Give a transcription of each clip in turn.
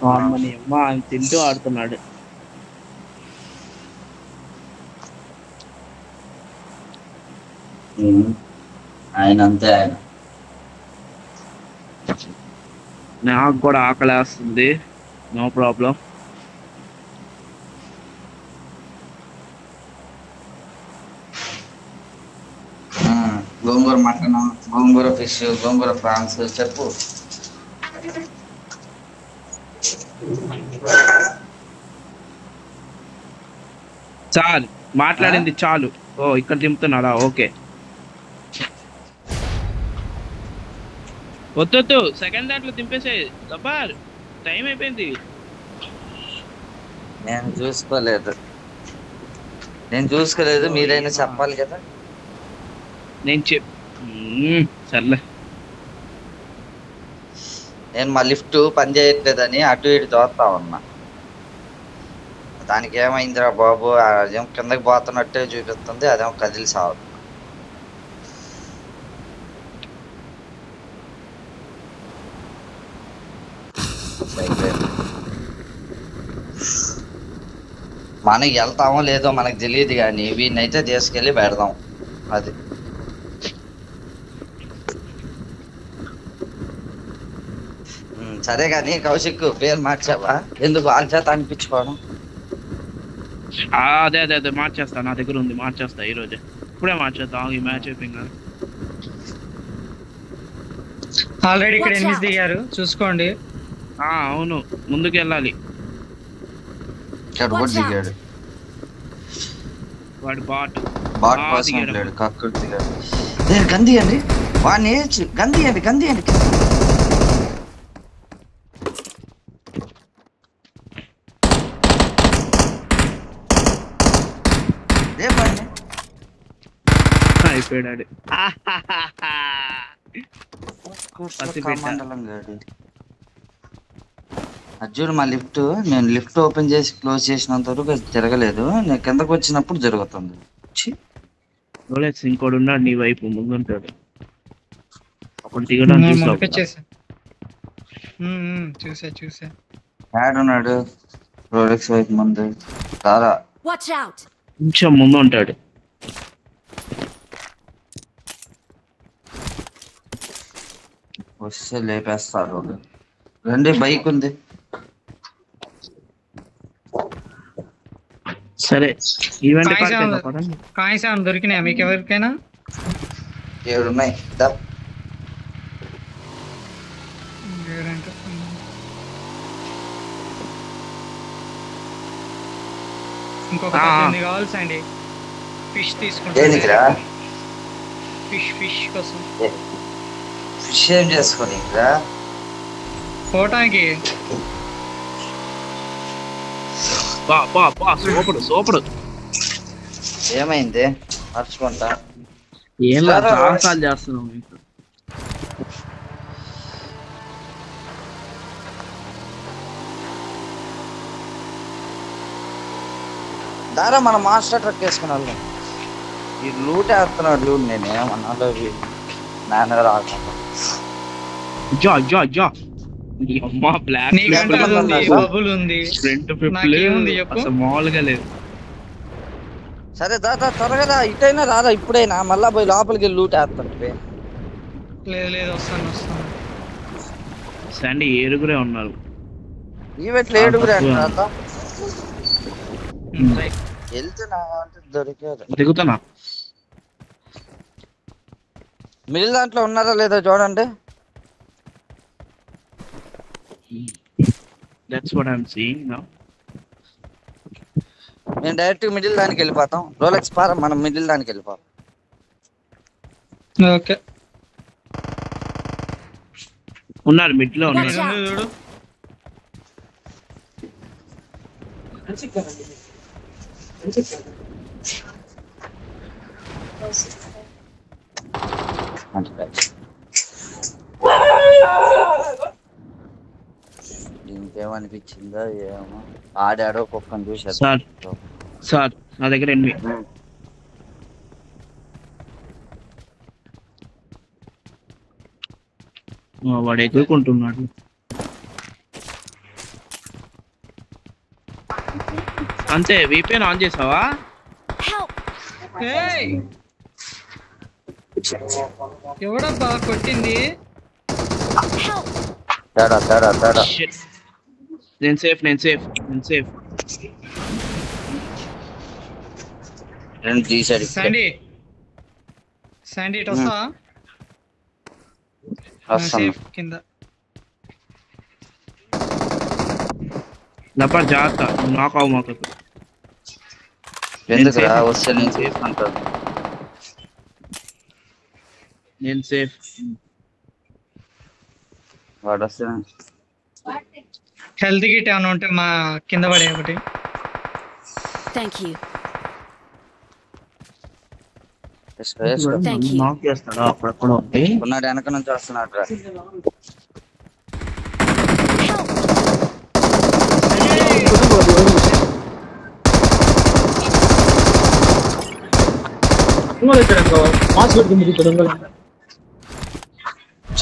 అమ్మని అమ్మ ఆయన తింటూ ఆడుతున్నాడు. ఆయన అంతే ఆయన. నాకు కూడా ఆకలేస్తుంది. No problem. గోంగూర మటన్, గోంగూర ఫిష్, గోంగూర ప్రాన్స్ చెప్పు. చాలు మాట్లాడింది చాలు. ఓ ఇక్కడ దింపుతున్నాడా? ఓకే. వద్దొద్దు, సెకండ్ దాంట్లో దింపేసే గబ్బార్. టైం అయిపోయింది. నేను చూసుకోలేదు, మీరైనా చెప్పాలి కదా. నేను సర్లే. నేను మా లిఫ్ట్ పని చేయట్లేదని అటు ఇటు చూస్తా ఉన్నా. దానికి ఏమైందిరా బాబు, అదేం కిందకి పోతున్నట్టే చూపిస్తుంది, అదేమో కదిలి సాగు. మనకి వెళ్తామో లేదో మనకు తెలియదు, కానీ వీడినైతే తీసుకెళ్ళి పెడదాం. అది సరే కానీ కౌశిక్ పేరు మార్చావా? ఎందుకు వాళ్ళ చేత అనిపించుకోవడం? అదే అదే అదే మార్చేస్తా, నా దగ్గర ఉంది, మార్చేస్తా ఈ రోజే. ఇప్పుడే మార్చేస్తా, ఈ మ్యాచ్ అయిపోయింది. ఆల్రెడీ ఇక్కడ ఎనిమిది దిగారు, చూసుకోండి. అవును, ముందుకు వెళ్ళాలి. దిగాడు వాడు బాట్ కోసం వెళ్ళాడు, కక్కుడు దిగాడు. గందియండి వాడిని, గందియండి. అయిపోయాడు. అర్జున్ మా లిఫ్ట్, నేను లిఫ్ట్ ఓపెన్ చేసి క్లోజ్ చేసినంత వరకు జరగలేదు, నేను కిందకు వచ్చినప్పుడు జరుగుతుంది. ఇంకోడు ఉన్నాడు నీ వైపు ముందుంటాడు. అప్పుడు దిగడం చూసా ఉన్నాడు. రోలెక్స్ వైపు ముందు చాలా కొంచెం ముందు ఉంటాడు. వస్తే లేపేస్తారు. రండి, బైక్ ఉంది. సరే, ఈవెంట్ కాయిన్స్ దొరికినాయా మీకు ఎవరికైనా? 7 ఉన్నాయి. ఇంకొక కావాల్సండి. ఫిష్ తీసుకుంటా. ఫిష్ కోసం. ఫిష్ ఏం చేసుకోండి పోవటానికి. సూపర్. ఏమైంది? మర్చుకుంటా. ఏం సాహసాలు చేస్తున్నావు మీకు. దారా మనం మాస్టర్ ట్రక్ వేసుకుని వెళ్దాం. ఈ లూట్ వేస్తున్నాడు, లూట్ నేను ఏమన్నా నాన్న రాకుండా. మామూలుగా లేదు. సరే దాదా త్వరగా ఇటైనా రాదా, ఇప్పుడైనా మళ్ళా పోయి లోపలికి లూట్ వేస్తుంటే. లేదు వస్తాను. సండి ఏడుగురే ఉన్నారు. ఈవెంట్లు 7గురే అంటారా? వెళ్తున్నా దొరికారు. దిగుతున్నా. మిడిల్ దాంట్లో ఉన్నారా లేదా చూడండి. That's what I'm seeing now. నేను డైరెక్ట్ మిడిల్ దానికి వెళ్ళిపోతాం. రోలెక్స్ పార, మనం మిడిల్ దానికి వెళ్ళిపోతాం. ఓకే, ఉన్నారు మిడ్ లో ఉన్నారు. ఇంకేమనిపించిందో ఏమో, ఆడాడో కుక్కను చూసారు. సార్ నా దగ్గర 8. వాడు ఎగురుకుంటున్నాడు. అంతే విపిఎన్ ఆన్ చేసావా? Help! ఏయ్ ఎవడబ్బా కొట్టింది? Help! తేడా Shit. నేను సేఫ్ రెండు తీసాడు శాండీ ఇటు వస్తా సేఫ్ కింద. నప్పర్ జాగ్రత్త, నాక్ అవ్వ మాకు. ఎందుకురా వస్తే నేను సేఫ్ అంటాను. నేను సేఫ్. వాడు వస్తే హెల్త్ కిట్ ఏమైనా ఉంటే మా కింద పడే ఒకటి. Thank you. నాక్ చేస్తాడా అప్పుడప్పుడు ఉంటే? ఉన్నాడు వెనక నుంచి వస్తున్నాడు రా.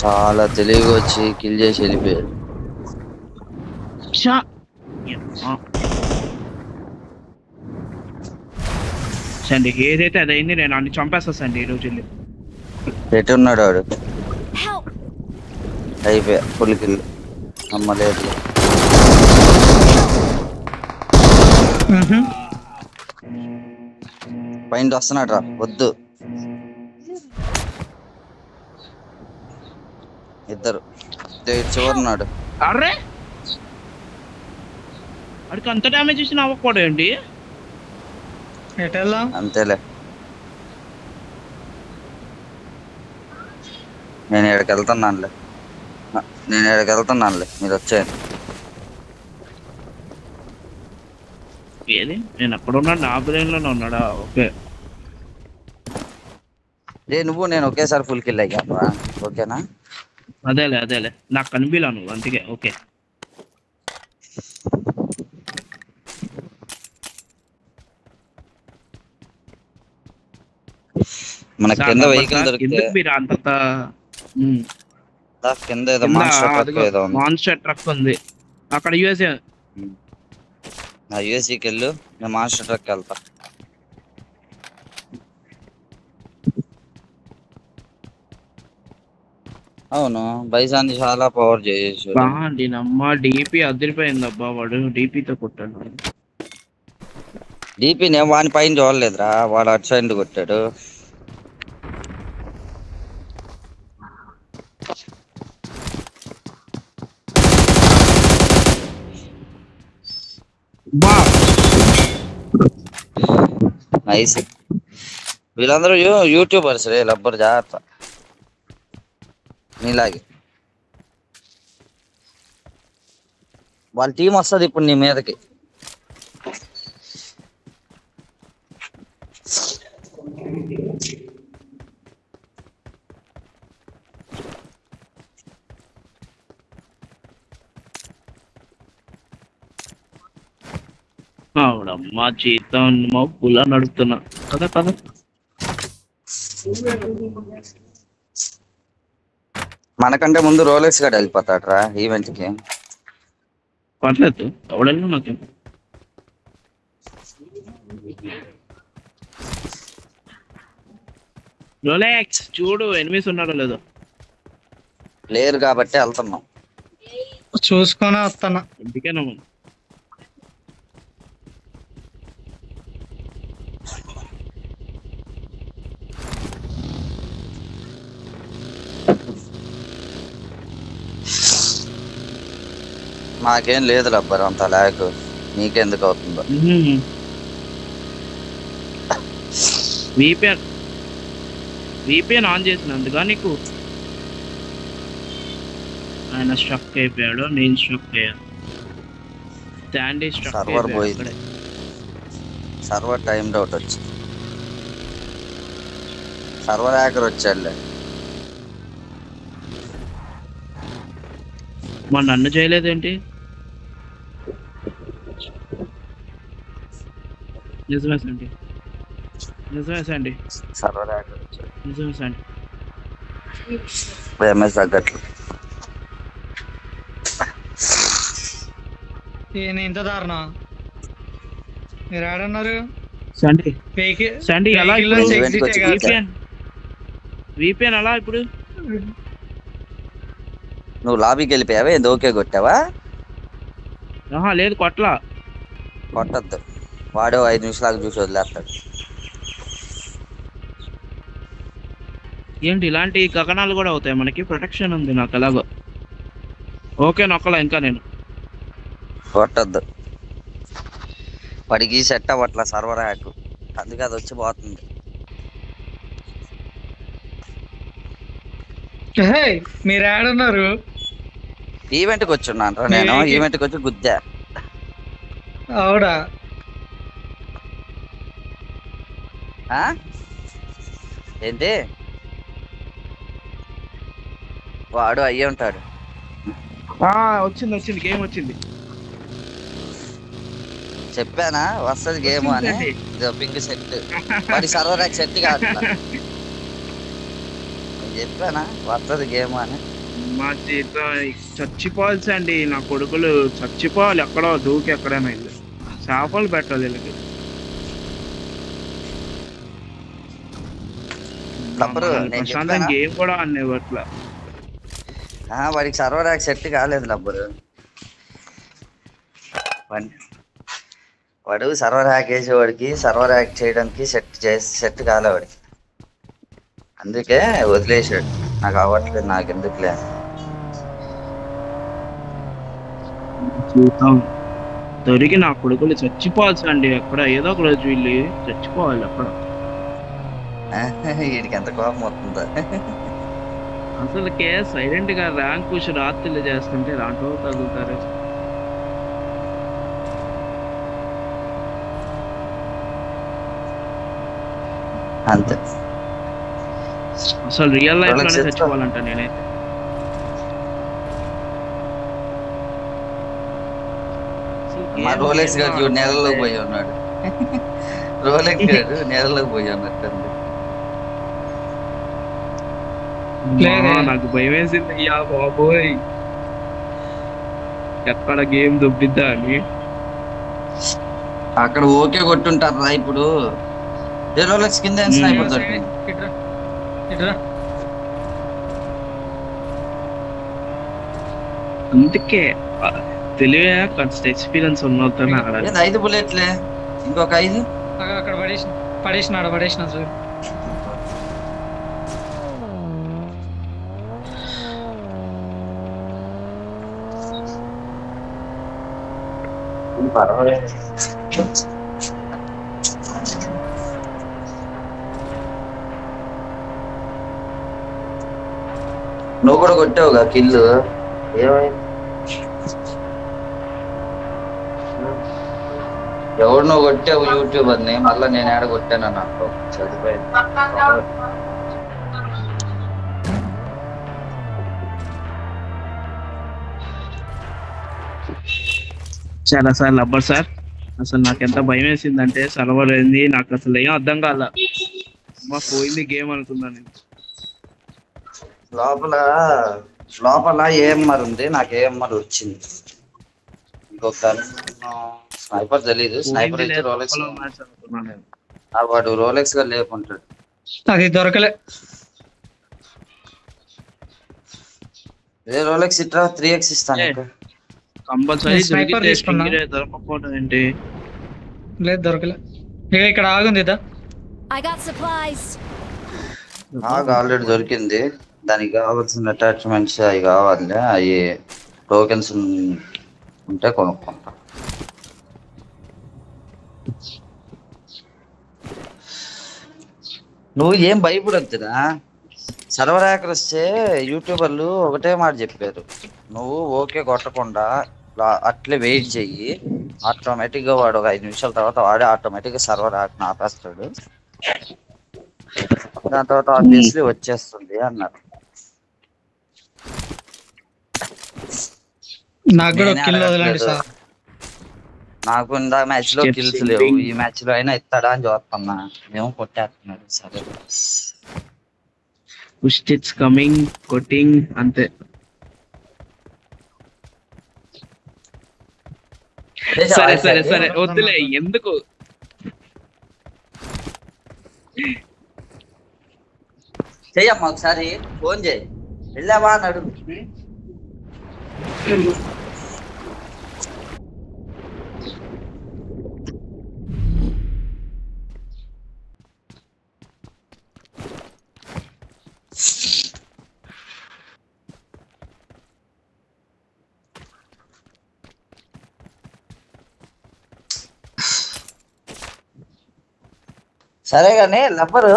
చాలా తెలివిగా వచ్చి కిల్ చేసి వెళ్ళిపోయాడు. సండి ఏదైతే అదైంది, నేను అన్ని చంపేస్తా సండి ఈ రోజు వెళ్ళి. ఎట్టున్నాడు వాడు? Help! అయిపోయా ఫుల్ కిల్. అమ్మలేదు. పైన వస్తున్నాడు రా, వద్దు. ఇద్దరు చివరున్నాడు. అర్రే అడికి అంత డ్యామేజ్ చేసిన అవ్వకూడదు ఏంటి? ఎటెల్లా అంతేలే. నేను ఇక్కడికి వెళ్తున్నానులే, మీరు వచ్చేయండి. ఏది నేను అక్కడ ఉన్నాడు, నా బ్రెయిన్ లోనే ఉన్నాడా? ఓకే నువ్వు నేను ఒకేసారి ఫుల్ కిల్ అయ్యాను. ఓకేనా? అదేలే నాకు కనిపిలా నువ్వు, అందుకే ఓకే. మన కింద వెహికల్ దొరికితే మీరు అంత కింద ఏదో మాన్స్టర్ ట్రక్ ఉంది అక్కడ. యూఎస్ఏ నా యూఎస్ఏకి వెళ్ళు, నేను మాన్స్టర్ ట్రక్ వెళ్తా. అవును బైసాన్ చాలా పవర్ చేసేసి. అమ్మ డిపి అదిరిపోయింది అబ్బా, వాడు డిపితో కొట్టాడు. డిపి నేను వాని పైన చూడలేదురా, వాడు అటు సైడ్ కొట్టాడు. నైస్. వీళ్ళందరూ యూట్యూబర్స్ రే, లబ్బర్ జాగ్రత్త నీలాగే. వాళ్ళ టీం వస్తుంది ఇప్పుడు నీ మీదకి. అవునమ్మా జీతం మబ్బులా నడుపుతున్నా కదా. మనకంటే ముందు రోలెక్స్ గడ వెళ్ళిపోతాడు రా ఈవెంట్ కి. పర్లేదు ఎవడన్నా నాకేం. రోలెక్స్ చూడు ఎనిమిస్ ఉన్నాడో లేదో. లేరు కాబట్టి వెళ్తున్నాం. చూసుకొని వస్తాను. ఇంటికేనా మాకేం లేదు రబ్బర్ అంత ల్యాగ్, నీకెందుకు అవుతుందో. విపిఎన్ ఆన్ చేసినందుగా నీకు ఆయన స్ట్రక్ అయిపోయాడు, నేను స్ట్రక్ అయ్యాను. స్టాండ్ సర్వర్ పోయింది, సర్వర్ టైం అవుట్ వచ్చింది. సర్వర్ హ్యాకర్ వచ్చాడులే. మన నన్ను చేయలేదేంటి? నిజమే సండి సర్వర్ హ్యాకర్ వచ్చాడు. నిజమే సండి. ఎంఎస్ తగ్గట్లు ఇంత దారుణం. మీరు ఆడన్నారు సండి సండి ఎలా ఇప్పుడు Event వచ్చి VPN అలా ఇప్పుడు నువ్వు లాబీకి వెళ్ళిపోయావా ఏంది ఓకే కొట్టావా? ఆహా లేదు కొట్లా. కొట్టద్దు, వాడే 5 నిమిషాలకు చూసి వదిలేస్తాడు. ఏంటి ఇలాంటి గగనాలు కూడా అవుతాయి మనకి? ప్రొటెక్షన్ ఉంది నాకు ఎలాగో. ఓకే నొక్కలా ఇంకా నేను. కొట్టద్దు, వాడికి సెట్ అవ్వట్లా సర్వర్ హ్యాక్, అందుకే అది వచ్చి పోతుంది. మీరు ఆడన్నారు ఈవెంట్కి వచ్చున్నాను నేను, ఈవెంట్కి వచ్చి గుద్దా. అవుడా? ఏంటి వాడు అయ్యి ఉంటాడు. వచ్చింది గేమ్ వచ్చింది. చెప్పానా వస్తుంది గేమ్ అని. పింక్ సెట్ వాడి సర్వర్ హ్యాక్ సెట్ కాదు. చెప్పానా వస్తుంది గేమ్ అని. మా జీతం చచ్చిపోవాల్సి అండి, నా కొడుకులు చచ్చిపోవాలి. ఎక్కడో దూకి ఎక్కడైనా ఇల్లు చేపలు పెట్టాలి వీళ్ళకి. ప్రశాంతం గేమ్ కూడా అట్లా. వాడికి సర్వర్ హ్యాక్ సెట్ కాలేదు లబ్బరు. వాడు సర్వర్ హ్యాక్ వేసేవాడికి సర్వర్ హ్యాక్ చేయడానికి సెట్ కాలే వాడికి, అందుకే వదిలేసాడు. నాకు అవ్వట్లేదు, నాకు ఎందుకులే. చూద్దాం. దొరికి నా కొడుకులు చచ్చిపోవాల్సి అండి, ఎక్కడ ఏదో ఒక రోజు వీళ్ళు చచ్చిపోవాలి అక్కడ. వీడికి ఎంత కోపం వస్తుందా అసలుకే సైలెంట్ గా ర్యాంక్ పుష్ రాత్రులు చేస్తుంటే రాంటో తగులుతారు. అంతే. అసలు రియల్ లైఫ్ లోనే చచ్చిపోవాలంట నేనైతే. మా రోలెక్స్ గారు చూడు నెలలో పోయి ఉన్నాడు. రోలెక్స్ గారు నెలలో పోయి ఉన్నట్టు. నాకు భయం వేసింది అయ్యా బాబోయ్, ఎక్కడ గేమ్ దొబ్బిద్దా అని. అక్కడ ఓకే కొట్టుంటారా ఇప్పుడు? రోలెక్స్ కింద అందుకే తెలివే ఎక్స్పీరియన్స్ ఉన్నతోనే ఆడాలి. 5 బుల్లెట్లే, ఇంకొక 5 అక్కడ పడేసిన సార్. నువ్వు కూడా కొట్టావుగా కిల్లు, ఏమైంది? ఎవరు నువ్వు కొట్టావు యూట్యూబర్ ని, మళ్ళీ నేను ఏడ కొట్టాను నాకు చదిపోయింది. చాలా సార్ లబ్బర్ సార్, అసలు నాకు ఎంత భయం వేసిందంటే సర్వర్ అయింది, నాకు అసలు ఏం అర్థం కాల. మా పోయింది గేమ్ అనుకున్నాను నేను. లోపల ఏఎంఆర్ ఉంది, నాకు ఏఎంఆర్ వచ్చింది. ఇంకొక స్నైపర్ తెలీదు, స్నైపర్ అయితే రోలెక్స్ వాడు రోలెక్స్ గా లేకుంటాడు. అది దొరకలే. రోలెక్స్ ఇట్లా 3x ఇస్తాను కంపల్సరీ. స్నైపర్ తీసుకున్నా, దొరకపోవడం ఏంటి? లేదు దొరకలే. ఇక్కడ ఆగుంది. I got supplies. ఆల్రెడీ దొరికింది. దానికి కావాల్సిన అటాచ్మెంట్స్ అవి కావాలి, అవి టోకెన్స్ ఉంటే కొనుక్కుంటా. నువ్వు ఏం భయపడొద్దురా. సర్వర్ హ్యాకర్ వస్తే యూట్యూబర్లు ఒకటే మాట చెప్పారు, నువ్వు ఓకే కొట్టకుండా అట్లే వెయిట్ చెయ్యి, ఆటోమేటిక్ గా వాడు ఒక 5 నిమిషాల తర్వాత వాడే ఆటోమేటిక్ గా సర్వర్ హ్యాక్ ఆపేస్తాడు, దాని తర్వాత ఆబ్వియస్లీ వచ్చేస్తుంది అన్నారు. నాకు ఇందా మ్యాచ్ లో కిల్స్ లేవు, ఈ మ్యాచ్ లో అయినా ఇస్తాడా అని చూస్తున్నా. మేము కొట్టేస్తున్నాడు. సరే పుష్ కమింగ్ కొట్టింగ్ అంతే. సరే సరే సరే వద్దులే, ఎందుకు చెయ్యమ్మా ఒకసారి ఫోన్ చేయి. వెళ్ళావా అని అడుగు. సరే కానీ రబ్బరు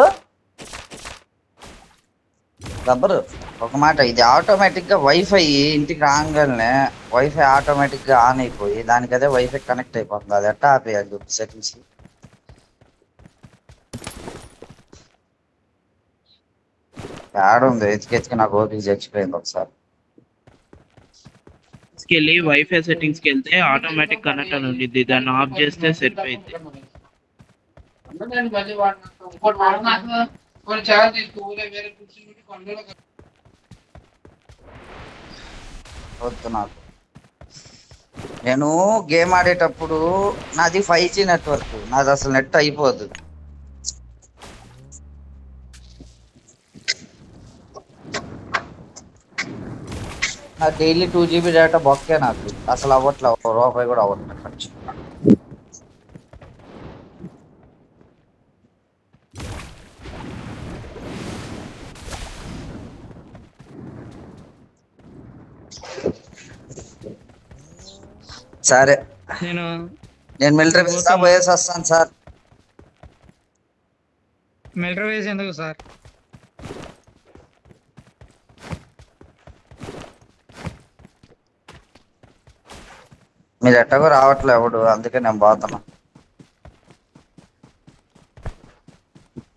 ఒక మాట, ఇది ఆటోమేటిక్ గా వైఫై ఇంటికి రాగానే వైఫై ఆటోమేటిక్ గా ఆన్ అయిపోయి దానికి అదే వైఫై కనెక్ట్ అయిపోతుంది. అది ఎట్టా ఆపేయాలి చెప్పు సెట్టింగ్స్. యాడ్ ఉంది ఎతికెతికి నాకు ఓపిక చచ్చిపోయింది ఒకసారి. వెళ్ళి వైఫై సెట్టింగ్స్ కి వెళ్తే ఆటోమేటిక్ కనెక్ట్ అని ఉండిద్ది, దాన్ని ఆఫ్ చేస్తే సరిపోయింది. వద్దు నాకు. నేను గేమ్ ఆడేటప్పుడు నాది 5G నెట్వర్క్, నాది అసలు నెట్ అయిపోద్దు. నా డైలీ 2 GB డేటా బొక్కే నాకు అసలు అవ్వట్లే, రూపాయి కూడా అవ్వట్లేదు ఖర్చు. సరే నేను మిలిటరీ వేస్తా, పోయేసి వస్తాను సార్. మిలిటరీ వేసి ఎందుకు సార్? మీరు ఎట్టగో రావట్లే ఎవడు, అందుకే నేను పోతున్నా.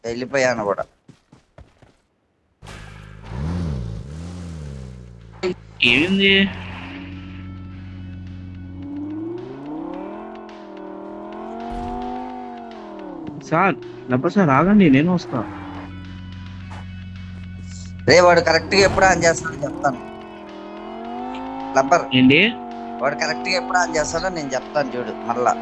వెళ్ళిపోయాను కూడా. ఏమింది సార్? లబ్బర్ సార్ ఆగండి, నేను వస్తా. రే వాడు కరెక్ట్ గా ఎప్పుడు ఆన్ చేస్తాడో చెప్తాను. లబ్బర్ ఏంటి? వాడు కరెక్ట్ గా ఎప్పుడు ఆన్ చేస్తాడో నేను చెప్తాను చూడు. మళ్ళా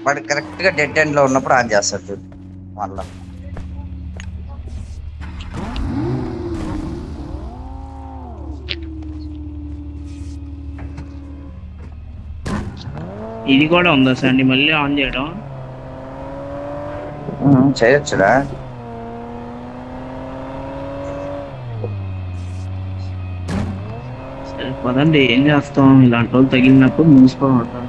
వాడు కరెక్ట్ గా డెడ్ ఎండ్ లో ఉన్నప్పుడు ఆన్ చేస్తాడు చూడు మళ్ళా. ఇది కూడా ఉందా సార్ అండి మళ్ళీ ఆన్ చేయడం? చేయొచ్చురా. సరే పదండి, ఏం చేస్తాం, ఇలాంటి వాళ్ళు తగిలినప్పుడు మూసుకోవడం.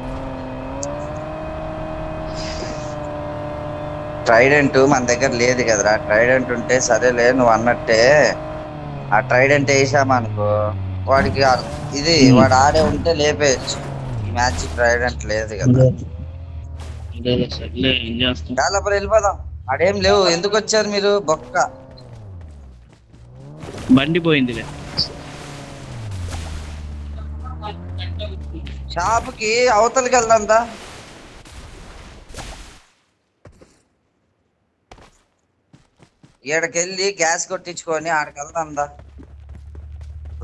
ట్రైడెంట్ మన దగ్గర లేదు కదరా. ట్రైడెంట్ ఉంటే సరేలే నువ్వు అన్నట్టే. ఆ ట్రైడెంట్ వేసామనుకో వాడికి ఇది వాడు ఆడే ఉంటే లేపేయచ్చు. ఈ మ్యాచ్ ట్రైడెంట్ లేదు కదా. ఏం చేస్తాం? డెవలపర్ వెళ్ళిపోదాం. ఆడేం లేవు. ఎందుకు వచ్చారు మీరు? బొక్క బండి పోయిందిలే. షాప్కి అవతలకి వెళ్దాందా? ఈడకెళ్ళి గ్యాస్ కొట్టించుకొని ఆడికి వెళ్దాందా?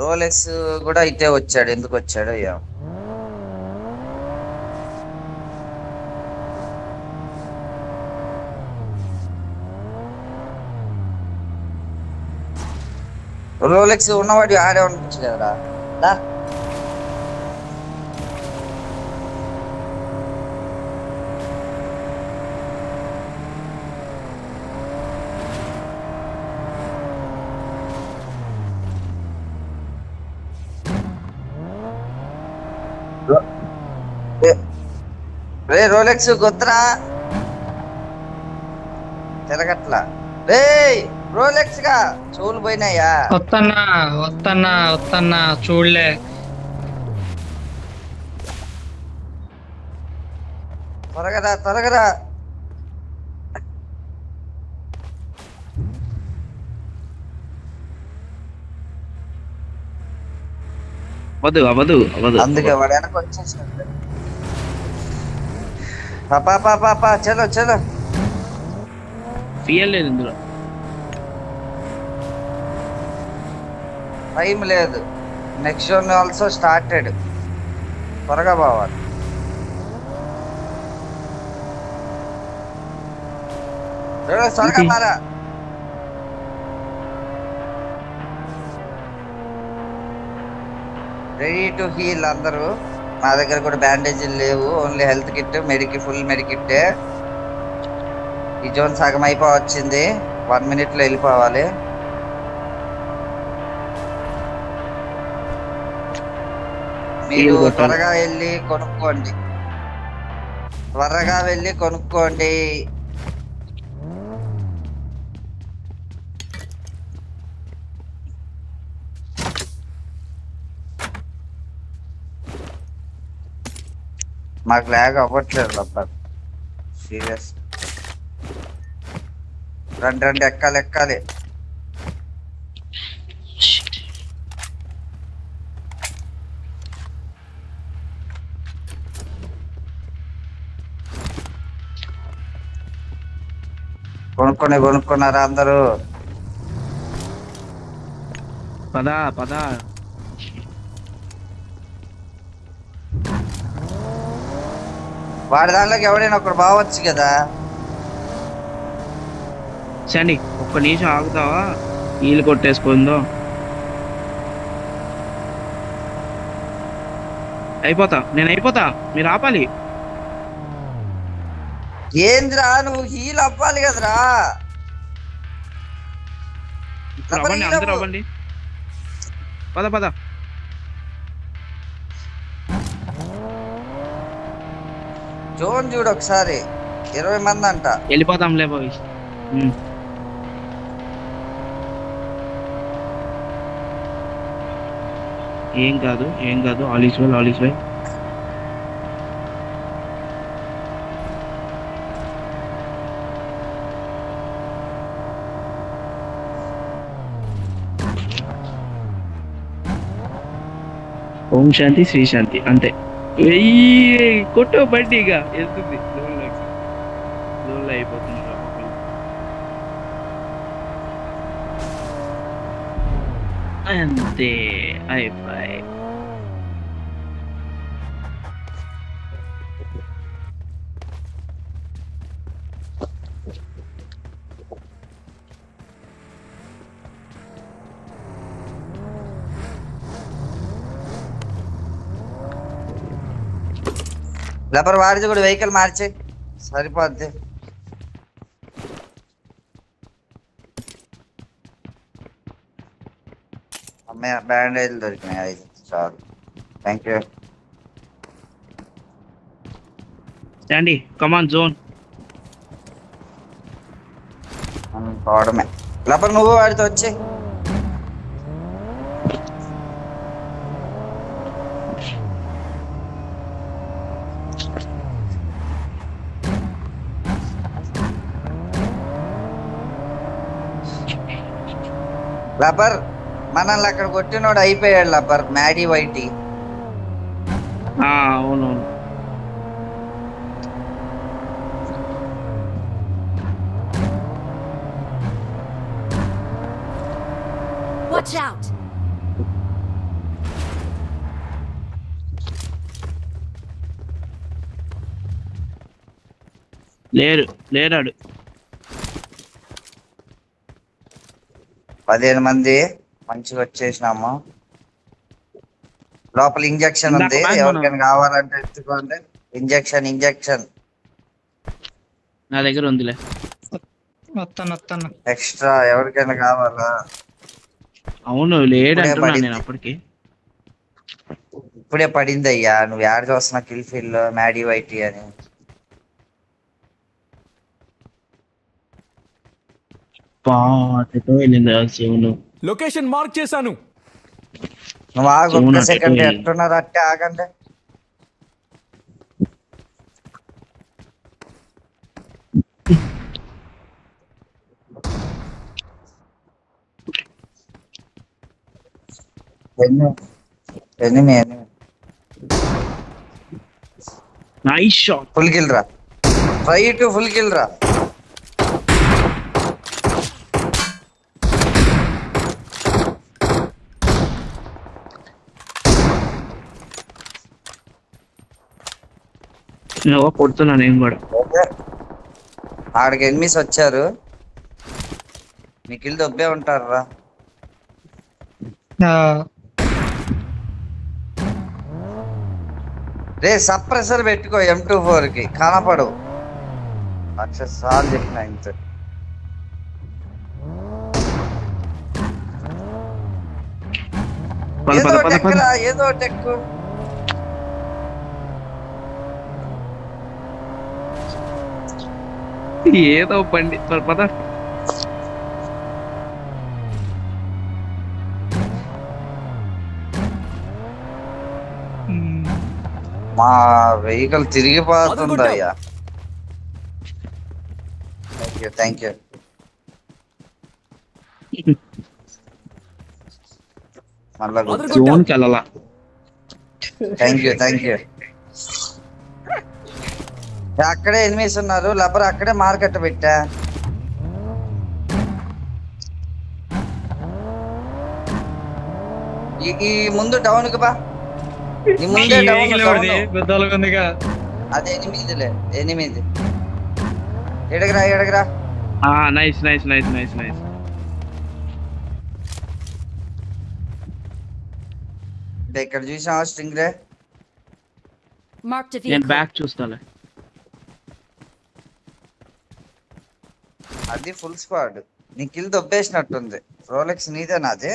రోలెక్స్ కూడా ఇటే వచ్చాడు. ఎందుకు వచ్చాడు అయ్యా? రోలెక్స్ ఉన్నవాడు ఆడే ఉండొచ్చు కదరా. రే రోలెక్స్ గొత్తరా తిరగట్లా. రే రోలెక్స్ గా చెవులు పోయినాయా? వత్తన్నా చూడలే. త్వరగరా. అవదు అందుకే వాడు వెనక వచ్చేసినట్టు. పాపా చలో. ఫియల్ లేదు ఇందులో. టైం లేదు. Next zone also started. త్వరగా పోవాలి. త్వరగా మారా. రెడీ టు హీల్ అందరూ. మా దగ్గర కూడా బ్యాండేజీలు లేవు, only health kit, full medkit. ఈ జోన్ సగం అయిపోవచ్చింది, 1 minute లో వెళ్ళిపోవాలి. మీరు త్వరగా వెళ్ళి కొనుక్కోండి. మాకు లాగ్ అవ్వట్లేదు అబ్బా, సీరియస్. రండి ఎక్కాలి. కొనుక్కున్నారా అందరూ? పదా వాడి దాంట్లోకి ఎవడైనా ఒకడు బావచ్చు కదా. సరే ఒక్క నిమిషం ఆగుతావా? వీలు కొట్టేసుకుందో నేను అయిపోతా, మీరు ఆపాలి. ఏంద్రా నువ్వు హీల్ అవ్వాలి కదరా. అందరూ అవ్వండి. పద జోన్ చూడు ఒకసారి, 20 మంది అంట. వెళ్ళిపోతాంలే బాయ్. ఏం కాదు ఆల్ ఈస్ వెల్. ఓం శాంతి శ్రీ శాంతి అంతే. కొట్టు బండి ఇక వెళ్తుంది, లోన్లో అయిపోతుంది. అంతే అయిపోయి. లేపర్ వాడిది కూడా వెహికల్ మార్చే సరిపోద్ది. అమ్మాయి బ్యాండేజ్ దొరికినాయి 5 చాలు. Thank you. స్టాండీ కమాన్ జోన్ పోవడమే. లేపర్ నువ్వు వాడితో వచ్చి లబర్ మనల్ని అక్కడ కొట్టినోడు అయిపోయాడు. లబర్ మ్యాడీ వైటీ. అవునవును. Watch out. లేరాడు. 15 మంది మంచిగా వచ్చేసినాము. లోపల ఇంజెక్షన్ ఉంది, ఎవరికైనా కావాలంటే ఎత్తుకోండి. ఇంజెక్షన్ నా దగ్గర ఉందిలే. ఎక్స్ట్రా ఎవరికైనా కావాలా? అవును లేడంటున్నా నేను అప్పటికి. ఇప్పుడే పడింది అయ్యా. నువ్వు యాడ్ చూస్తున్నా కిల్ ఫీల్ లో మ్యాడీ వైటీ అని. లొకేషన్ మార్క్ చేశాను. నువ్వు ఆగు ఒక్క సెకండ్. ఎట్టున్నారు అట్టే ఆగండి. Nice shot. ఫుల్ కిల్ రా. ట్రై టు ఫుల్ కిల్ రా. కొడుతున్నా నేను కూడా. ఆడికి ఎనిమిస్ వచ్చారు, మీకు ఇల్లు దొబ్బే ఉంటారు రా. రే సప్రెసర్ పెట్టుకో M24 కి కనపడు. సార్లు చెప్పిన ఇంత. ఏదో టెక్కరా, ఏదో టెక్కు. ఏదో బండి పద. మా వెహికల్ తిరిగిపోతుంది అయ్యా. Thank you. మళ్ళా జోన్కి వెళ్ళాలా? Thank you. అక్కడే ఎనిమిస్ ఉన్నారు. లబ్బర్ అక్కడే మార్కెట్ పెట్టా. ఈ ముందు డౌన్ కి బా. ఈ ముందే డౌన్. అదే 8 ఎడగరా. నైస్. ఇక్కడ చూసావా స్ట్రింగ్ రే? Marked a నేను vehicle. బ్యాక్ చూస్తాలే. అది ఫుల్ స్క్వాడ్. నీ కిల్ దొబ్బేసినట్టుంది. రోలెక్స్ నీదే నాది?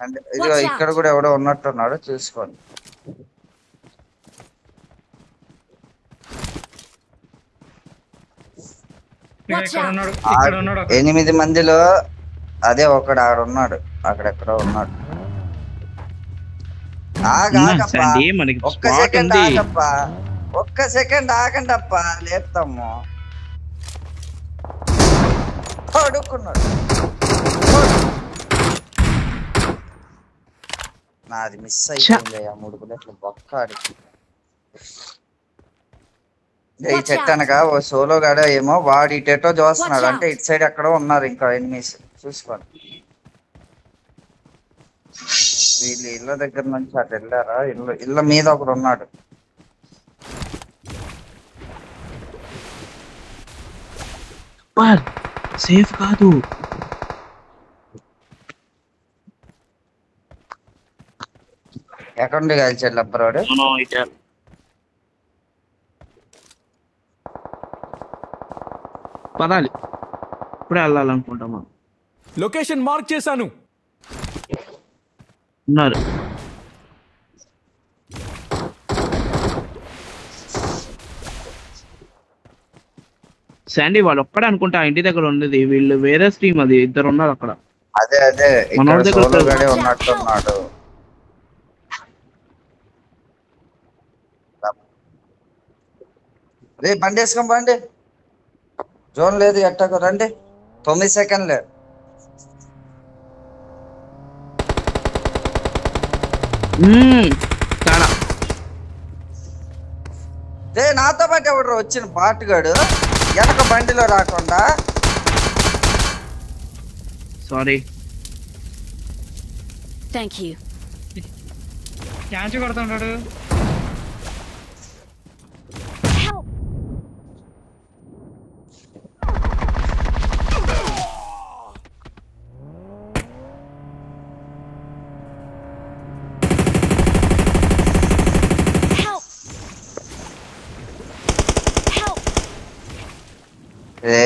అంటే ఇదిగో ఇక్కడ కూడా ఎవడో ఉన్నట్టున్నాడు, చూసుకోండి. Watch out. 8 మందిలో అదే ఒకడు ఆడున్నాడు, అక్కడెక్కడో ఉన్నాడు. మనకి ఒక్క సెకండ్ ఆగప్పా, ఒక్క సెకండ్ ఆగండి అప్ప, లేపుతాము. అడుక్కున్నాడు. నాది మిస్ అయిపోయింది. 3 బుల్లెట్లు బొక్కాడికి. ఈ చెట్టు అనగా ఓ సోలో గాడ ఏమో వాడు ఇటేటో చూస్తున్నాడు. అంటే ఇటు సైడ్ ఎక్కడో ఉన్నారు ఇంకా ఎనిమిస్, చూసుకోండి. వీళ్ళు ఇళ్ళ దగ్గర నుంచి అటు వెళ్ళారా? ఇళ్ళ మీద ఒకడు ఉన్నాడు. సేఫ్ కాదు. ఎక్కడ నుండి కాల్చాడు లబ్బరాడు? పదాలి, ఇప్పుడే వెళ్ళాలనుకుంటామా. లొకేషన్ మార్క్ చేశాను. ఉన్నారు. శాండీ వాళ్ళు ఒక్కడే అనుకుంటా ఇంటి దగ్గర ఉండేది. వీళ్ళు వేరే స్ట్రీమ్, అది 2 ఉన్నారు అక్కడ. అదే ఇక్కడ సోలో గాడే ఉన్నట్టున్నాడు. రే బండి వేసుకోం, బండి జోన్ లేదు ఎట్టకు రండి. 9 సెకండ్లే. రే నాతో పాటు ఎవడు వచ్చిన బాటుగాడు వెనక బండిలో రాకుండా. సారీ. Thank you. క్యాచ్ కొడుతుంటాడు. రే